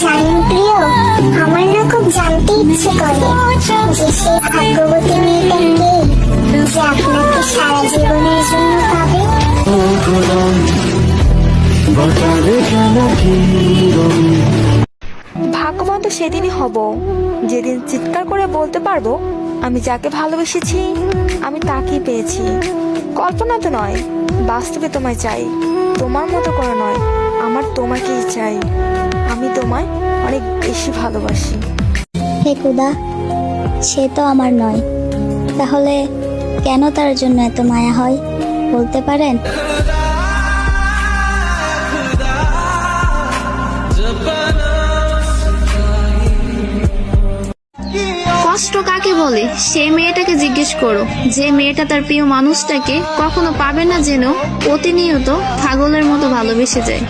জানেন প্রিয়, আমার না খুব জানতে ইচ্ছে করে যে সেই ভাগ্যবতী মেয়েটা কে, যে আপনাকে সারা জীবনের জন্য পাবে। ভাগ্যবান তো সেদিনই হব যেদিন চিৎকার করে বলতে পারবো আমি যাকে ভালোবেসেছি আমি তাকেই পেয়েছি। কল্পনা তো নয়, বাস্তবে তোমায় চাই, তোমার মতো করে নয়, আমার তোমাকেই চাই। আমি তোমায় অনেক বেশি ভালোবাসি। হে খুদা, সে তো আমার নয়, তাহলে কেন তার জন্য এত মায়া হয় বলতে পারেন? কষ্ট কাকে বলে সেই মেয়েটাকে জিজ্ঞেস করো, যে মেয়েটা তার প্রিয় মানুষটাকে কখনো পাবে না, যেন প্রতিনিয়ত পাগলের মতো ভালোবেসে যায়।